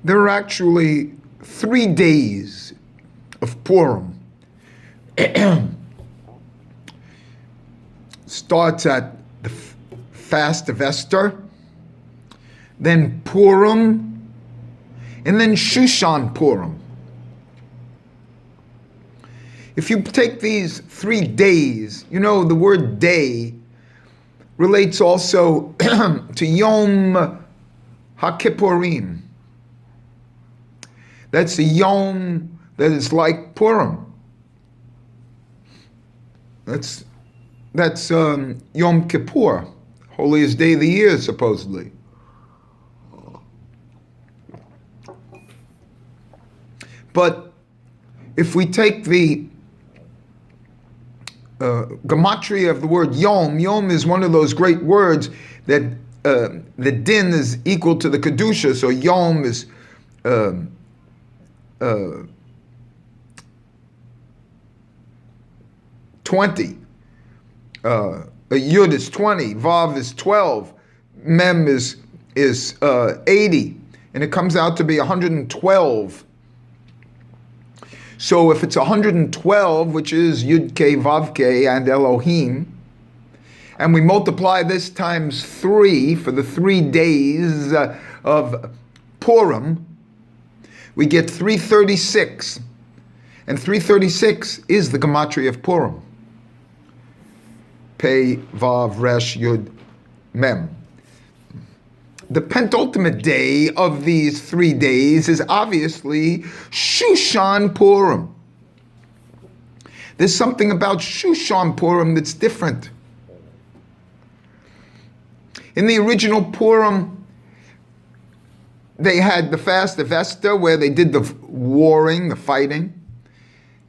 There are actually 3 days of Purim. Starts at the fast of Esther, then Purim, and then Shushan Purim. If you take these 3 days, you know the word day relates also to Yom HaKippurim. That's a Yom that is like Purim. That's Yom Kippur, holiest day of the year, supposedly. But if we take the gematria of the word Yom, Yom is one of those great words that the din is equal to the kedusha, so Yom is 20. Yud is 20, Vav is 12, Mem is 80, and it comes out to be 112. So if it's 112, which is Yud K, Vav K, and Elohim, and we multiply this times 3 for the 3 days of Purim, we get 336. And 336 is the gematria of Purim. Pei, Vav, Resh, Yud, Mem. The penultimate day of these 3 days is obviously Shushan Purim. There's something about Shushan Purim that's different. In the original Purim, they had the fast of Esther where they did the warring, the fighting.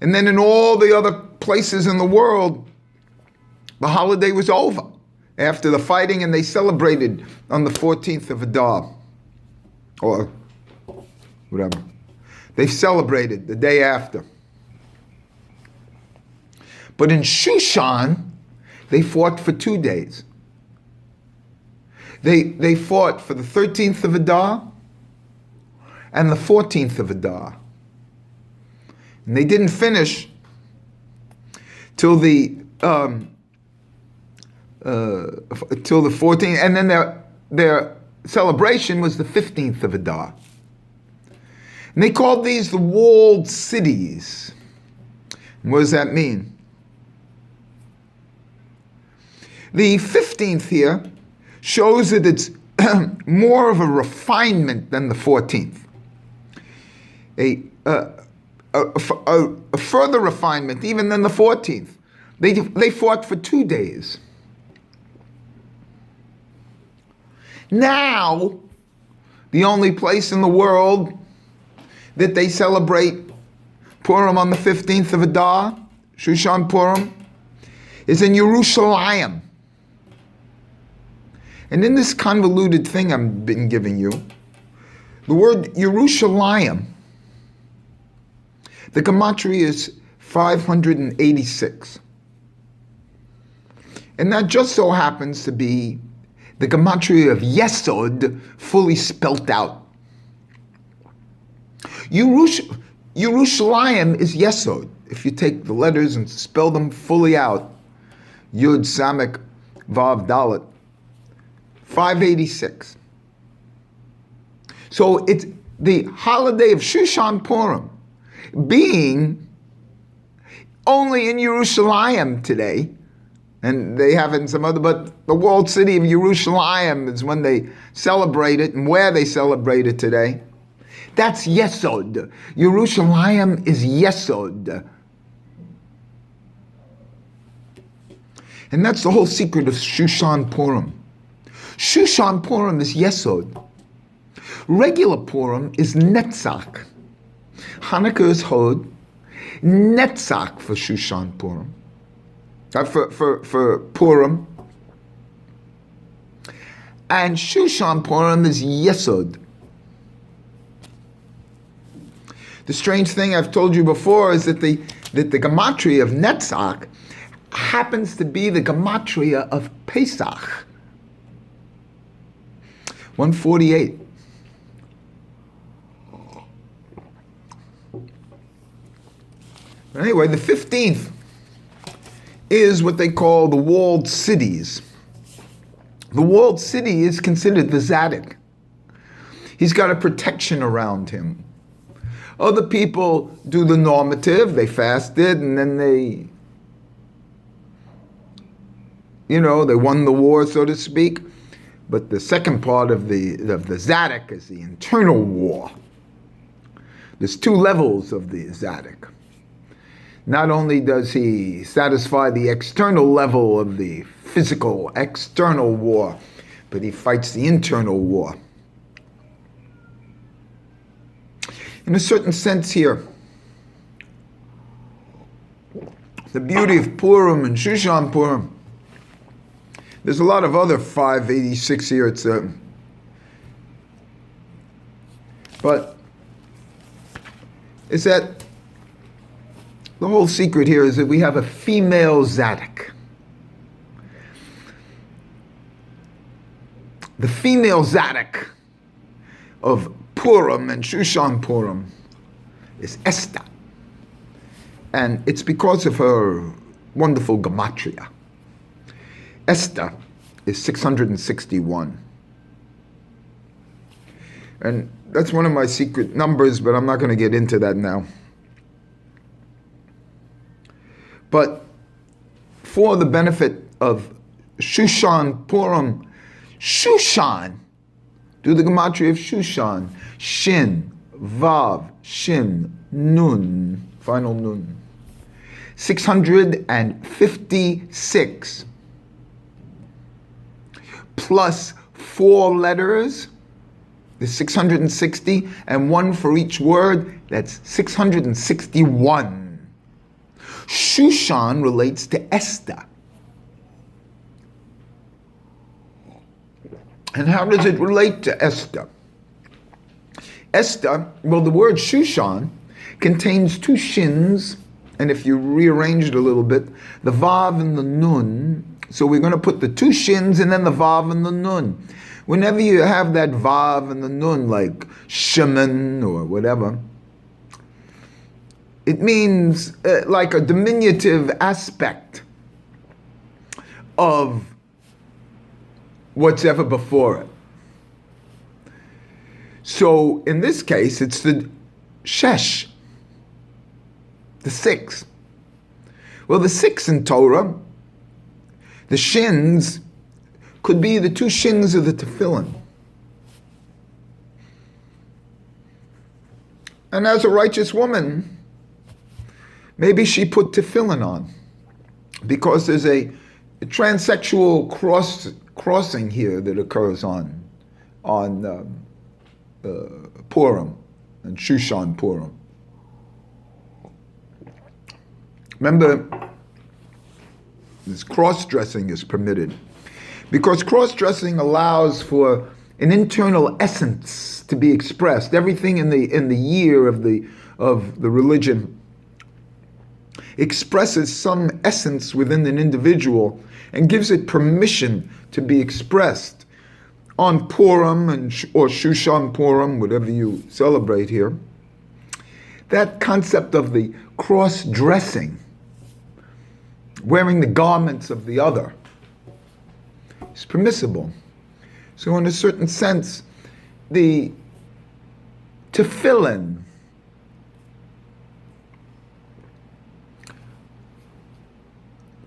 And then in all the other places in the world, the holiday was over after the fighting, and they celebrated on the 14th of Adar, or whatever. They celebrated the day after. But in Shushan, they fought for 2 days. They fought for the 13th of Adar and the 14th of Adar. And they didn't finish till the 14th, and then their celebration was the 15th of Adar. And they called these the walled cities. And what does that mean? The 15th here shows that it's more of a refinement than the 14th. A further refinement even than the 14th. They fought for 2 days. Now, the only place in the world that they celebrate Purim on the 15th of Adar, Shushan Purim, is in Yerushalayim. And in this convoluted thing I've been giving you, the word Yerushalayim, the gematria is 586. And that just so happens to be the gematria of Yesod fully spelt out. Yerushalayim is Yesod. If you take the letters and spell them fully out, Yud, Samek, Vav, Dalet, 586. So it's the holiday of Shushan Purim being only in Yerushalayim today, and they have it in some other, but the walled city of Yerushalayim is when they celebrate it and where they celebrate it today. That's Yesod. Yerushalayim is Yesod. And that's the whole secret of Shushan Purim. Shushan Purim is Yesod. Regular Purim is Netzach. Hanukkah is Hod. Netzach for Shushan Purim. For Purim. And Shushan Purim is Yesod. The strange thing I've told you before is that the gematria of Netzach happens to be the gematria of Pesach. 148. Anyway, the 15th is what they call the walled cities. The walled city is considered the Tzaddik. He's got a protection around him. Other people do the normative, they fasted, and then they won the war, so to speak. But the second part of the Tzaddik is the internal war. There's two levels of the Tzaddik. Not only does he satisfy the external level of the physical, external war, but he fights the internal war. In a certain sense here, the beauty of Purim and Shushan Purim, there's a lot of other 586 here, but is that the whole secret here is that we have a female Tzaddik. The female Tzaddik of Purim and Shushan Purim is Esther. And it's because of her wonderful gematria. Esther is 661. And that's one of my secret numbers, but I'm not going to get into that now. But for the benefit of Shushan Purim, Shushan, do the gematria of Shushan. Shin, Vav, Shin, Nun, final Nun. 656 plus 4 letters is 660, and 1 for each word, that's 661. Shushan relates to Esther. And how does it relate to Esther? Esther, well, the word Shushan contains 2 shins, and if you rearrange it a little bit, the Vav and the Nun. So we're going to put the 2 shins and then the Vav and the Nun. Whenever you have that Vav and the Nun, like Shimon or whatever, it means like a diminutive aspect of what's ever before it. So in this case, it's the Shesh, the 6. Well, the 6 in Torah, the shins, could be the 2 shins of the tefillin. And as a righteous woman, maybe she put tefillin on, because there's a transsexual crossing here that occurs on Purim and Shushan Purim. Remember, this cross-dressing is permitted because cross-dressing allows for an internal essence to be expressed. Everything in the year of the religion expresses some essence within an individual and gives it permission to be expressed. On Purim or Shushan Purim, whatever you celebrate here, that concept of the cross-dressing, wearing the garments of the other, is permissible. So in a certain sense, the tefillin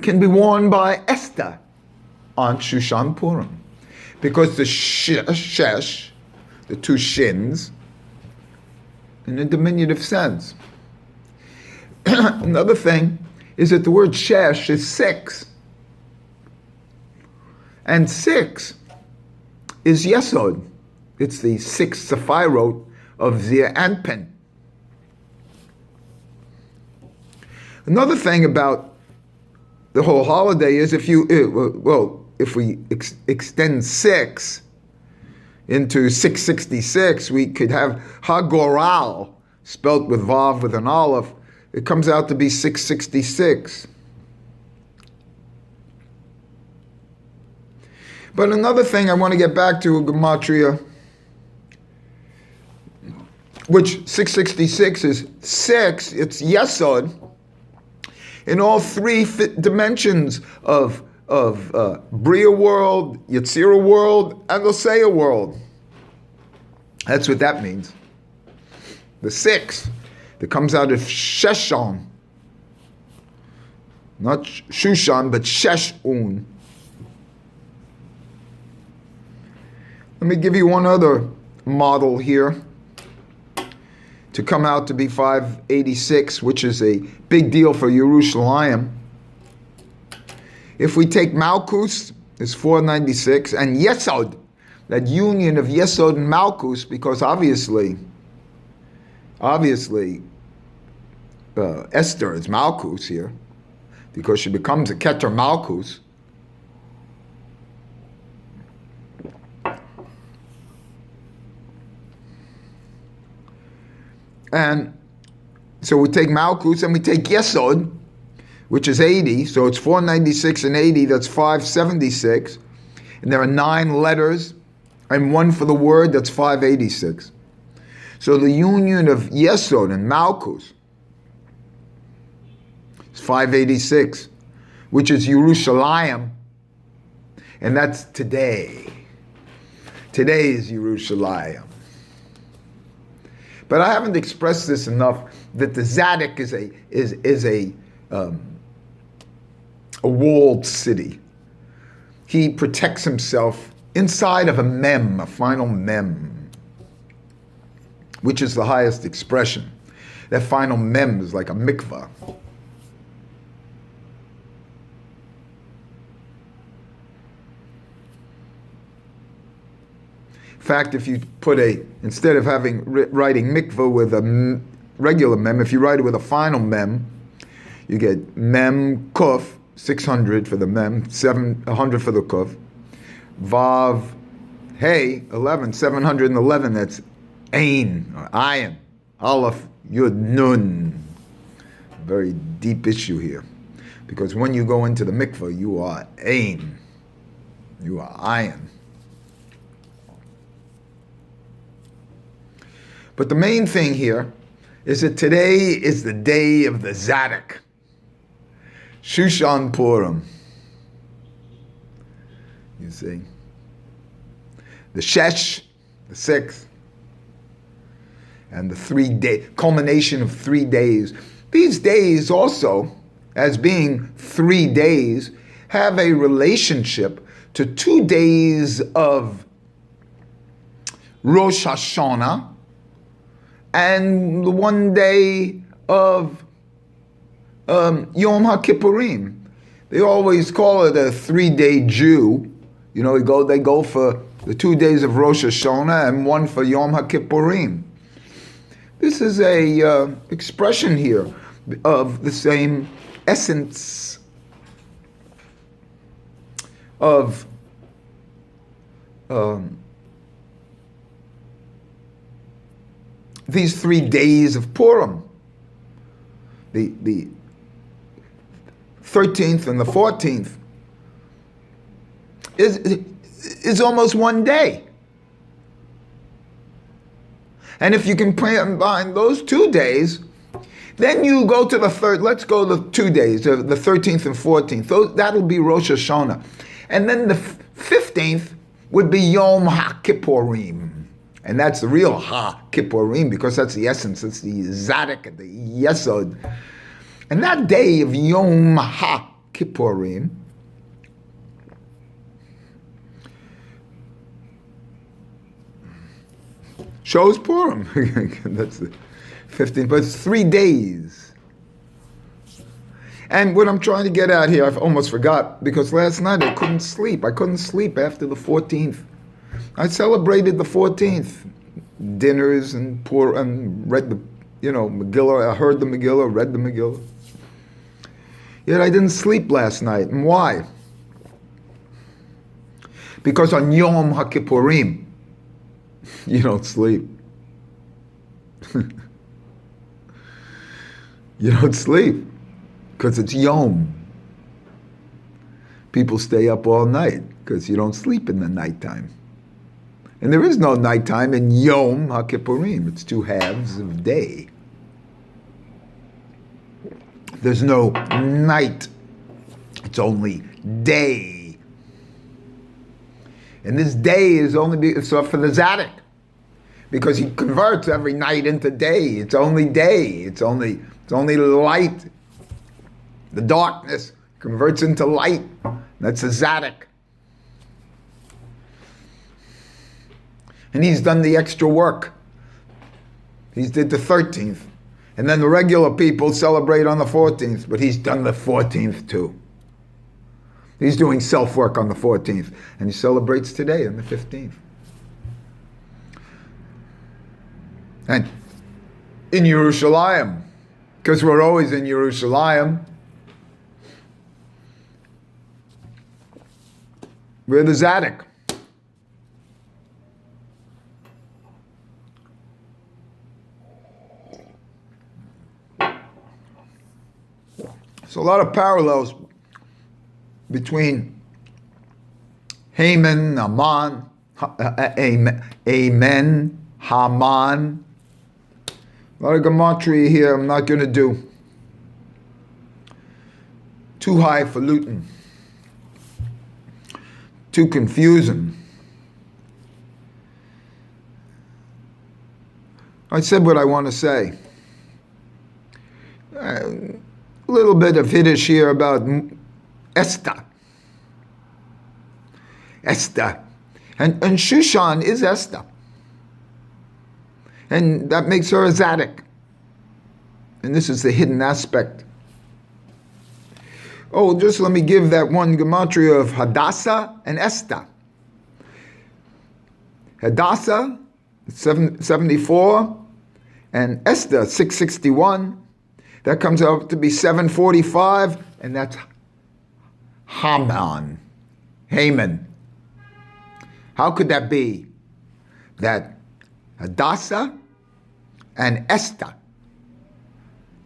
can be worn by Esther on Shushan Purim, because the shesh, the 2 shins, in a diminutive sense. Another thing is that the word shesh is 6. And 6 is Yesod. It's the 6th Sephirot of Zir Anpin. Another thing about the whole holiday is if we extend 6 into 666, we could have Hagoral, spelt with Vav with an Aleph. It comes out to be 666. But another thing I want to get back to, gematria, which 666 is 6, it's Yesod, in all three dimensions of Bria world, Yetzirah world, and Osea world. That's what that means. The sixth that comes out of Shushan, not Shushan, but Sheshun. Let me give you one other model here to come out to be 586, which is a big deal for Yerushalayim. If we take Malkus, it's 496, and Yesod, that union of Yesod and Malkus, because obviously, Esther is Malkus here, because she becomes a Keter Malkus. And so we take Malkus and we take Yesod, which is 80, so it's 496 and 80, that's 576. And there are 9 letters and 1 for the word, that's 586. So the union of Yesod and Malkus is 586, which is Yerushalayim, and that's today. Today is Yerushalayim. But I haven't expressed this enough, that the Tzaddik is a walled city. He protects himself inside of a mem, a final mem, which is the highest expression. That final mem is like a mikvah. In fact, if you put instead of writing mikvah with a regular mem, if you write it with a final mem, you get mem kuf, 600 for the mem, 700 for the kuf, vav hey, 11, 711, that's ain, or ayin, aleph, yud, nun. Very deep issue here. Because when you go into the mikvah, you are ain, you are ayin. But the main thing here is that today is the day of the Tzaddik. Shushan Purim. You see? The Shesh, the 6th, and the 3-day, culmination of 3 days. These days also, as being 3 days, have a relationship to 2 days of Rosh Hashanah, and the 1 day of Yom HaKippurim. They always call it a 3-day Jew. You know, they go for the 2 days of Rosh Hashanah and 1 for Yom HaKippurim. This is a expression here of the same essence of these 3 days of Purim. The 13th and the 14th is almost 1 day. And if you can combine those 2 days, then you go to the third. Let's go the 2 days, the 13th and 14th. That'll be Rosh Hashanah. And then the 15th would be Yom HaKippurim. And that's the real HaKippurim, because that's the essence, it's the Tzaddik, the Yesod. And that day of Yom HaKippurim shows Purim. That's the 15th, but it's 3 days. And what I'm trying to get at here, I've almost forgot, because last night I couldn't sleep. I couldn't sleep after the 14th. I celebrated the 14th, dinners and read the, Megillah. I heard the Megillah, read the Megillah. Yet I didn't sleep last night. And why? Because on Yom HaKippurim, you don't sleep. You don't sleep because it's Yom. People stay up all night because you don't sleep in the nighttime. And there is no nighttime in Yom HaKippurim. It's 2 halves of day. There's no night. It's only day. And this day is only for the Tzaddik, because he converts every night into day. It's only day. It's only light. The darkness converts into light. That's a Tzaddik. And he's done the extra work. He did the 13th. And then the regular people celebrate on the 14th, but he's done the 14th too. He's doing self-work on the 14th, and he celebrates today on the 15th. And in Yerushalayim, because we're always in Yerushalayim, we're the Tzaddik. So a lot of parallels between Haman, Amen, Haman. A lot of gematria here I'm not going to do. Too highfalutin. Too confusing. I said what I want to say. A little bit of Hiddish here about Esther. Esther. And Shushan is Esther. And that makes her a Tzaddik. And this is the hidden aspect. Oh, just let me give that one gematria of Hadassah and Esther. Hadassah, 774, and Esther, 661. That comes out to be 745, and that's Haman. How could that be? That Hadassah and Esther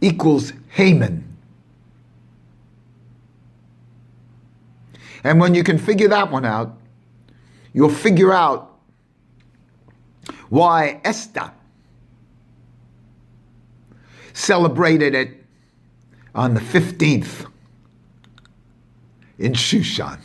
equals Haman. And when you can figure that one out, you'll figure out why Esther celebrated it on the 15th in Shushan.